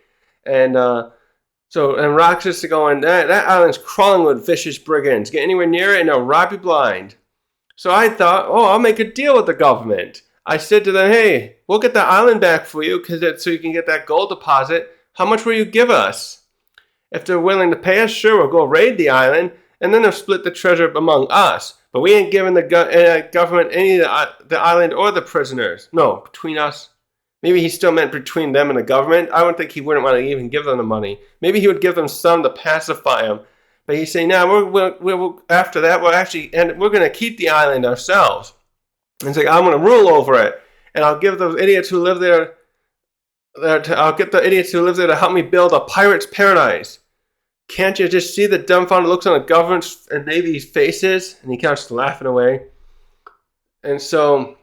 And and Rocks is going, that island's crawling with vicious brigands. Get anywhere near it and they'll rob you blind. So I thought, I'll make a deal with the government. I said to them, hey, we'll get the island back for you so you can get that gold deposit. How much will you give us? If they're willing to pay us, sure, we'll go raid the island, and then they'll split the treasure among us. But we ain't giving the government any of the island or the prisoners. No, between us. Maybe he still meant between them and the government. I don't think he wouldn't want to even give them the money. Maybe he would give them some to pacify them. But he's saying, we're after that, we're going to keep the island ourselves. And it's like, I'm going to rule over it. And I'll give those idiots who live there, I'll get the idiots who live there to help me build a pirate's paradise. Can't you just see the dumbfounded looks on the government's and Navy's faces? And he keeps laughing away. And so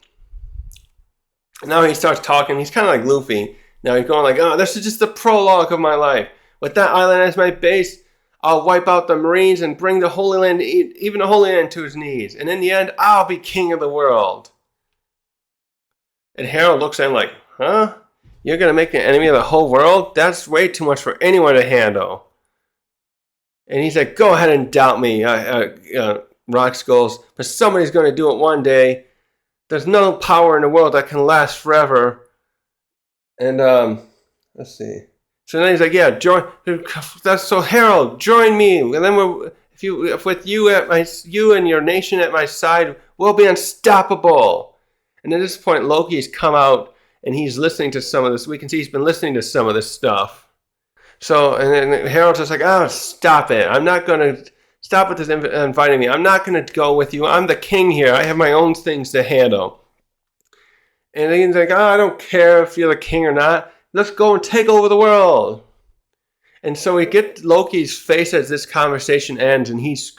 now he starts talking. He's kind of like Luffy. Now he's going like, this is just the prologue of my life. With that island as my base, I'll wipe out the Marines and bring the Holy Land, even the Holy Land, to his knees. And in the end, I'll be king of the world. And Harald looks at him like, huh? You're going to make an enemy of the whole world? That's way too much for anyone to handle. And he's like, go ahead and doubt me, Rocks goes, but somebody's going to do it one day. There's no power in the world that can last forever. And, let's see. So then he's like, yeah, so Harald, join me. And then with you and your nation at my side, we'll be unstoppable. And at this point, Loki's come out and he's listening to some of this. We can see he's been listening to some of this stuff. So, and then Harald's just like, stop it. I'm not going to stop with this inviting me. I'm not going to go with you. I'm the king here. I have my own things to handle. And he's like, I don't care if you're the king or not. Let's go and take over the world. And so we get Loki's face as this conversation ends, and he's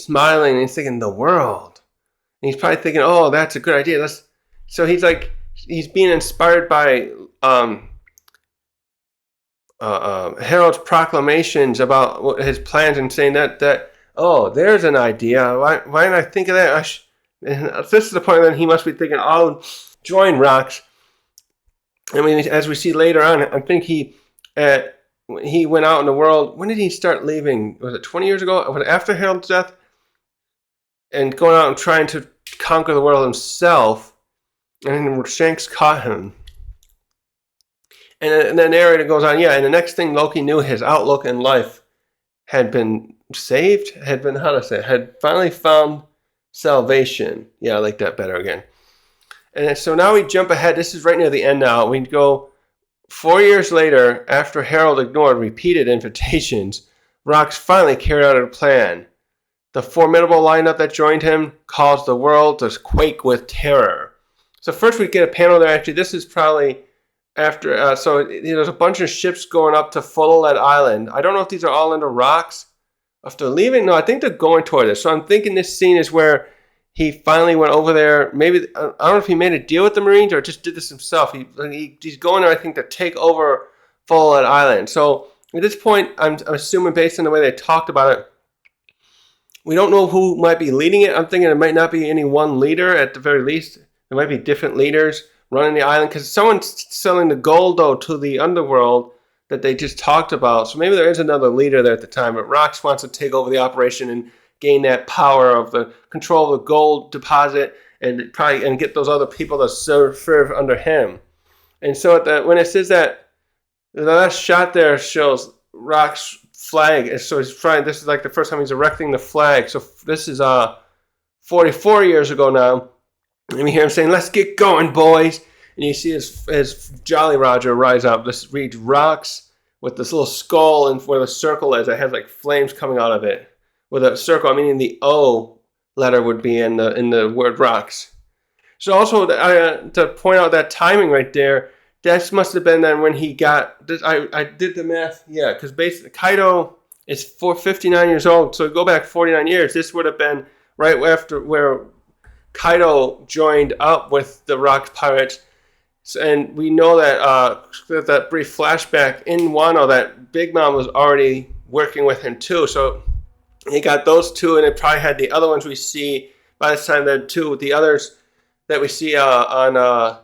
smiling and he's thinking, the world. And he's probably thinking, that's a good idea. So he's like, he's being inspired by Harald's proclamations about his plans and saying that there's an idea. Why didn't I think of that? And this is the point that he must be thinking, I'll join Rocks. I mean, as we see later on, I think he went out in the world. When did he start leaving? Was it 20 years ago? Was it after Harald's death? And going out and trying to conquer the world himself. And Shanks caught him. And the narrator goes on, and the next thing Loki knew, his outlook in life had been saved, had finally found salvation. Yeah, I like that better again. And so now we jump ahead. This is right near the end now. We go 4 years later, after Harald ignored repeated invitations, Rocks finally carried out a plan. The formidable lineup that joined him caused the world to quake with terror. So first we get a panel there. Actually, this is probably after, there's a bunch of ships going up to Fulllet Island. I don't know if these are all into Rocks. If they're leaving, no, I think they're going toward this. So I'm thinking this scene is where he finally went over there. Maybe, I don't know if he made a deal with the Marines or just did this himself. He's going there, I think, to take over Fulllet Island. So at this point, I'm assuming based on the way they talked about it, we don't know who might be leading it. I'm thinking it might not be any one leader at the very least. There might be different leaders running the island because someone's selling the gold, though, to the underworld that they just talked about. So maybe there is another leader there at the time, but Rocks wants to take over the operation and gain that power of the control of the gold deposit and get those other people to serve under him. And so when it says that, the last shot there shows Rocks' flag. So this is like the first time he's erecting the flag. So this is 44 years ago now. And you hear him saying, let's get going, boys. And you see his Jolly Roger rise up. This reads Rocks with this little skull and where the circle is. It has like flames coming out of it. With a circle, meaning the O letter would be in the word Rocks. So also to point out that timing right there, that must have been then when he got this. I did the math, because basically Kaido is 59 years old. So go back 49 years. This would have been right after where Kaido joined up with the Rocks pirates. And we know that brief flashback in Wano that Big Mom was already working with him too. So he got those two, and it probably had the other ones we see by this time. The others that we see on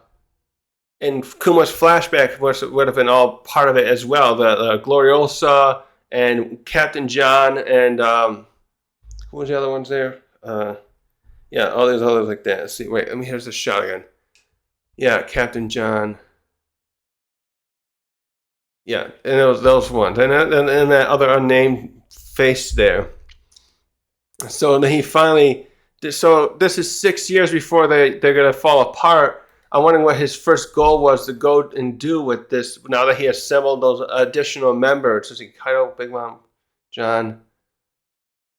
and Kuma's flashback would have been all part of it as well. The Gloriosa and Captain John and who was the other ones there? Yeah, all these others like that. Let's see, wait, here's the shot again. Yeah, Captain John. Yeah, and those ones, and that other unnamed face there. So then he finally. So this is 6 years before they're gonna fall apart. I'm wondering what his first goal was to go and do with this. Now that he assembled those additional members, is he Kaido, Big Mom, John,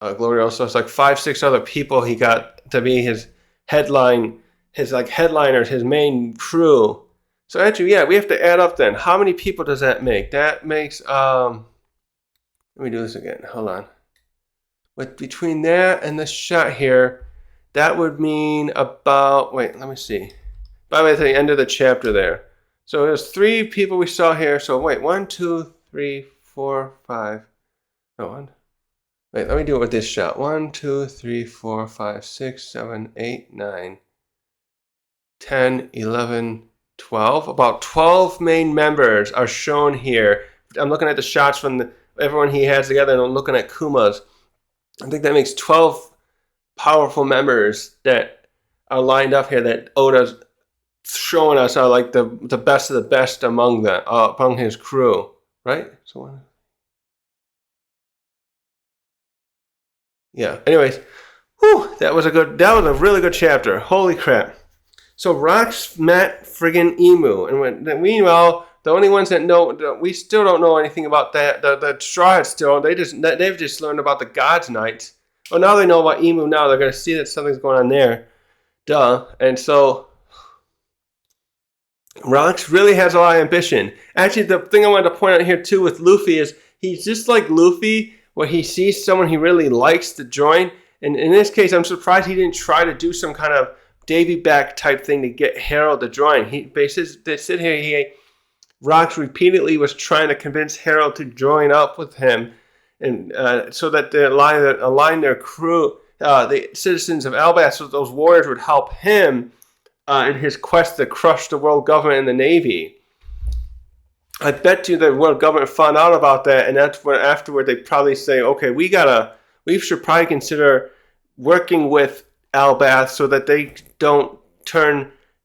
Glorioso? It's like 5, 6 other people he got to be his headliners, his main crew. So actually, yeah, we have to add up then. How many people does that make? That makes let me do this again. Hold on. With between that and this shot here, that would mean about let me see. By the end of the chapter there. So there's 3 people we saw here. So wait, 1, 2, 3, 4, 5. No one. Wait, let me do it with this shot. 1, 2, 3, 4, 5, 6, 7, 8, 9, 10, 11, 12. About 12 main members are shown here. I'm looking at the shots from everyone he has together, and I'm looking at Kuma's. I think that makes 12 powerful members that are lined up here that Oda's showing us are like the best of the best among his crew, right? So yeah. Anyways, that was a really good chapter. Holy crap! So Rocks met friggin' Emu, and meanwhile, the only ones that know, we still don't know anything about that. The Straw Hats they've just learned about the God's Knights. Well, now they know about Emu. Now they're gonna see that something's going on there. Duh. And so Rocks really has a lot of ambition. Actually, the thing I wanted to point out here too with Luffy is he's just like Luffy, where he sees someone he really likes to join. And in this case, I'm surprised he didn't try to do some kind of Davy back type thing to get Harald to join. They sit here. Rocks repeatedly was trying to convince Harald to join up with him, and so that they align their crew, the citizens of Albath, so those warriors would help him in his quest to crush the world government and the navy. I bet you the world government found out about that, and that's when afterward they probably say, okay, we should probably consider working with Albath so that they don't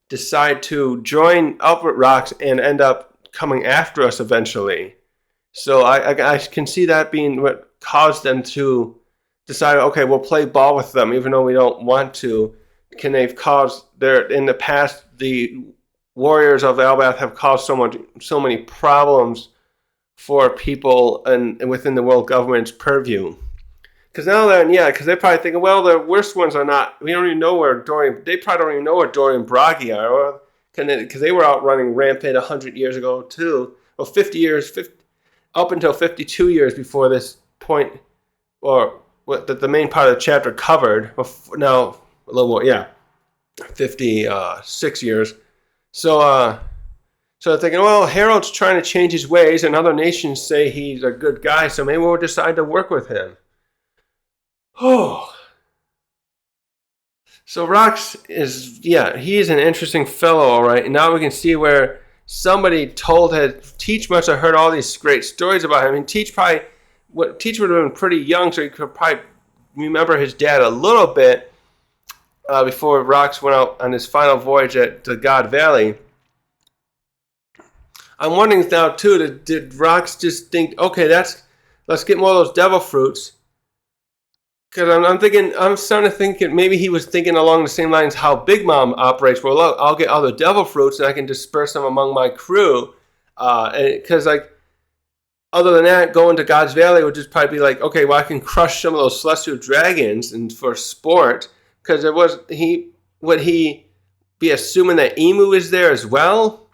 decide to join up with Rocks and end up coming after us eventually. So I can see that being what caused them to decide, okay, we'll play ball with them even though we don't want to. In the past, the warriors of Albath have caused so many problems for people and within the world government's purview. Because they're probably thinking, well, the worst ones are not. We don't even know where Dorian. They probably don't even know where Dorian and Bragi are, because they were out running rampant 100 years ago too. Well, 50 years, up until 52 years before this point, or what the main part of the chapter covered. Now a little more, 56 years. So they're thinking, well, Harold's trying to change his ways, and other nations say he's a good guy, so maybe we'll decide to work with him. Oh. So Rocks he's an interesting fellow, all right. And now we can see where somebody Teach must have heard all these great stories about him. And Teach would have been pretty young, so he could probably remember his dad a little bit before Rocks went out on his final voyage to God Valley. I'm wondering now too, did Rocks just think, okay, let's get more of those devil fruits? Because I'm starting to think maybe he was thinking along the same lines how Big Mom operates. Well, look, I'll get all the devil fruits and I can disperse them among my crew. Because other than that, going to God's Valley would just probably be like, okay, well, I can crush some of those celestial dragons and for sport. Because would he be assuming that Emu is there as well?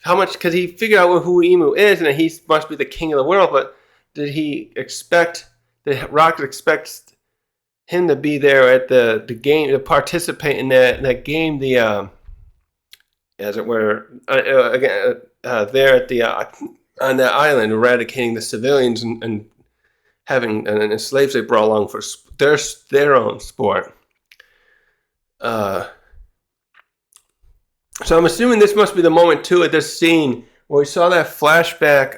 How much? Because he figured out who Emu is and that he must be the king of the world. But did Rocket expect him to be there at the game, to participate in that game, as it were, there at on that island, eradicating the civilians and having and slaves they brought along for their own sport. So I'm assuming this must be the moment too at this scene where we saw that flashback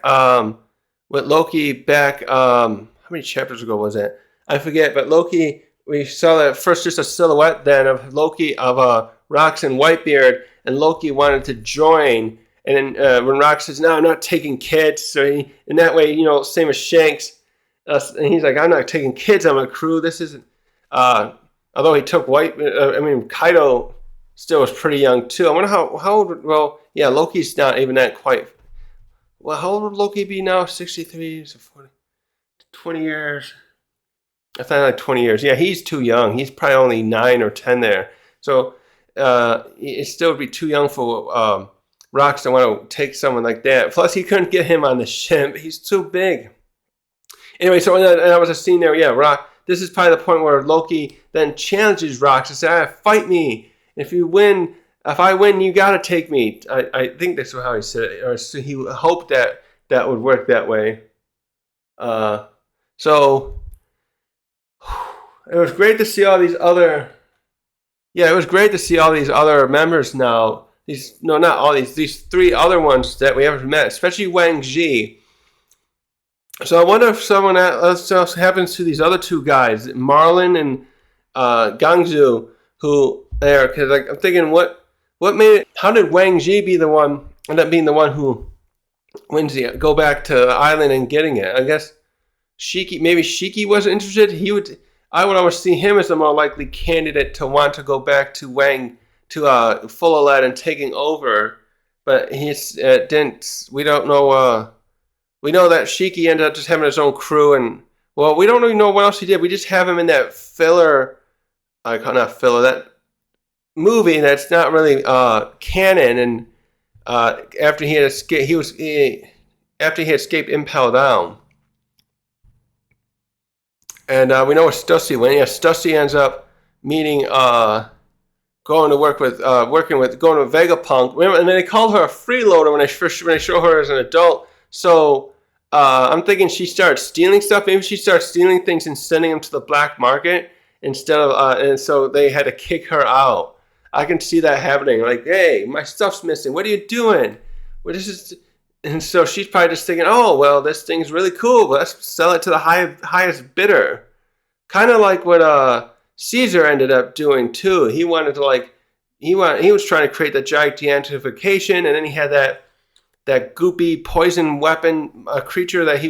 with Loki back. How many chapters ago was it? I forget. But Loki, we saw that first, just a silhouette then of Loki of Rocks and Whitebeard, and Loki wanted to join. And then when Rock says, "No, I'm not taking kids," so in that way, same as Shanks, and he's like, "I'm not taking kids. I'm a crew. This isn't." Although he took Kaido still was pretty young too. I wonder how old. Well, yeah, Loki's not even that quite. Well, how old would Loki be now? 63, so 40, 20 years. I thought like 20 years. Yeah, he's too young. He's probably only 9 or 10 there. So it still would be too young for Rocks to want to take someone like that. Plus, he couldn't get him on the ship. He's too big. Anyway, so and that was a scene there. Yeah, Rock. This is probably the point where Loki then challenges Rocks to say, "Fight me. If I win, you gotta take me." I think that's how he said it, or so he hoped that would work that way. So it was great to see all these other. Yeah, it was great to see all these other members now. Not all these 3 other ones that we haven't met, especially Wang Ji. So I wonder if someone else happens to these other 2 guys, Marlin and Gangzu, who there, because I'm thinking, what made it? How did Wang Ji end up being the one who wins go back to the island and getting it? I guess maybe Shiki wasn't interested. I would always see him as the more likely candidate to want to go back to Fullerled and taking over, but he didn't. We don't know. We know that Shiki ended up just having his own crew, and well, we don't really know what else he did. We just have him in that filler. That movie that's not really canon. And after he had escaped, after he escaped Impel Down, and we know where Stussy went. Yeah, Stussy ends up meeting, going to Vegapunk. Remember, and then they called her a freeloader when they show her as an adult. So I'm thinking she starts stealing stuff. Maybe she starts stealing things and sending them to the black market instead of, and so they had to kick her out. I can see that happening. Like, hey, my stuff's missing. What are you doing? And so she's probably just thinking, oh, well, this thing's really cool. Let's sell it to the highest bidder. Kind of like what Caesar ended up doing too. He wanted to he was trying to create the gigantification, and then he had that goopy poison weapon creature that I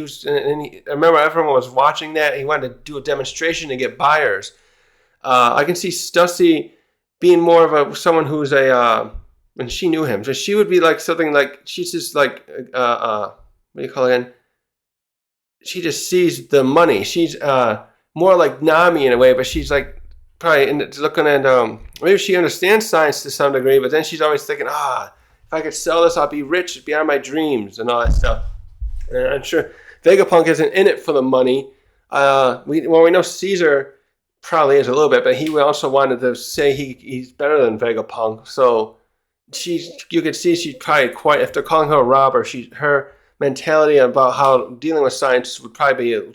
remember everyone was watching that. He wanted to do a demonstration to get buyers. I can see Stussy being more of someone who's and she knew him, so she would be like something like, she's just like, what do you call it again? She just sees the money. She's more like Nami in a way, but she's like probably looking at, maybe she understands science to some degree, but then she's always thinking, if I could sell this, I'll be rich beyond my dreams and all that stuff. And I'm sure Vegapunk isn't in it for the money. We know Caesar probably is a little bit, but he also wanted to say he's better than Vegapunk. So you could see she's probably quite, after calling her a robber, her mentality about how dealing with science would probably be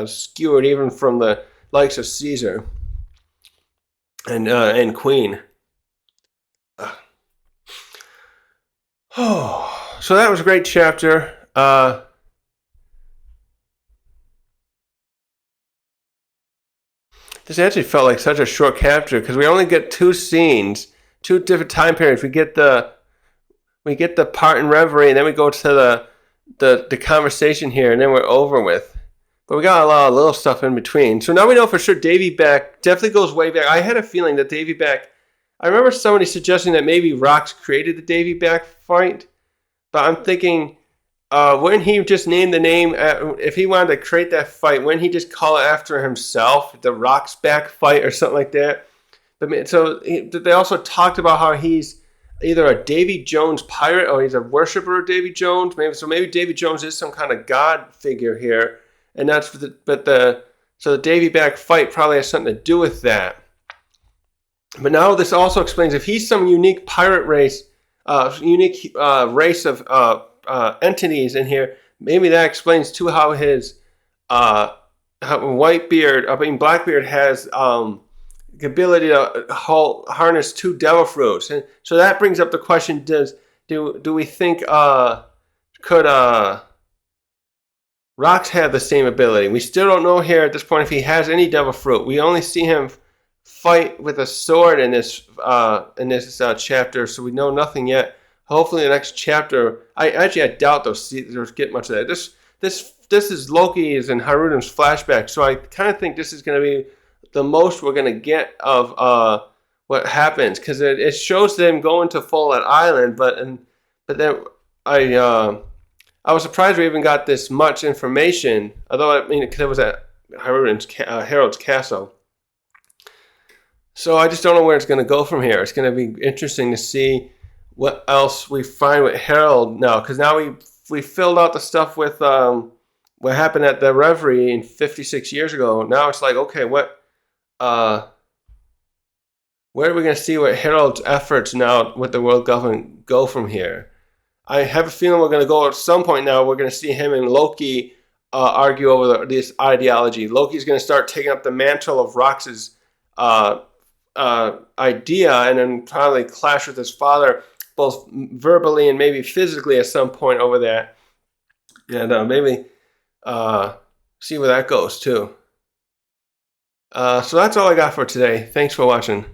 skewered even from the likes of Caesar and Queen. So that was a great chapter. This actually felt like such a short chapter because we only get 2 scenes, 2 different time periods. We get the part in Reverie, and then we go to the conversation here, and then we're over with. But we got a lot of little stuff in between. So now we know for sure Davy Back definitely goes way back. I had a feeling that Davy Back, I remember somebody suggesting that maybe Rocks created the Davy Back fight, but I'm thinking, wouldn't he just name the name, if he wanted to create that fight, wouldn't he just call it after himself, the Rocks Back fight or something like that? But so they also talked about how he's either a Davy Jones pirate or he's a worshiper of Davy Jones. Maybe Davy Jones is some kind of god figure here, and that's so the Davy Back fight probably has something to do with that. But now this also explains if he's some unique pirate race, race of entities in here. Maybe that explains too how his how Blackbeard has ability to harness 2 devil fruits. And so that brings up the question: do we think could Rocks have the same ability? We still don't know here at this point if he has any devil fruit. We only see him fight with a sword in this chapter, so we know nothing yet. Hopefully, the next chapter. I doubt they'll get much of that. This is Loki's and Harald's flashback, so I kind of think this is going to be the most we're going to get of what happens, because it shows them going to Fallout Island, but then I was surprised we even got this much information, although I mean, because it was at Harald's castle. So I just don't know where it's going to go from here. It's going to be interesting to see what else we find with Harald now, because now we filled out the stuff with what happened at the Reverie in 56 years ago. Now it's like, okay, where are we going to see what Harald's efforts now with the world government go from here? I have a feeling we're going to go at some point now. We're going to see him and Loki argue over this ideology. Loki's going to start taking up the mantle of Rox's idea, and then probably clash with his father, both verbally and maybe physically at some point over that. And maybe see where that goes too. So that's all I got for today. Thanks for watching.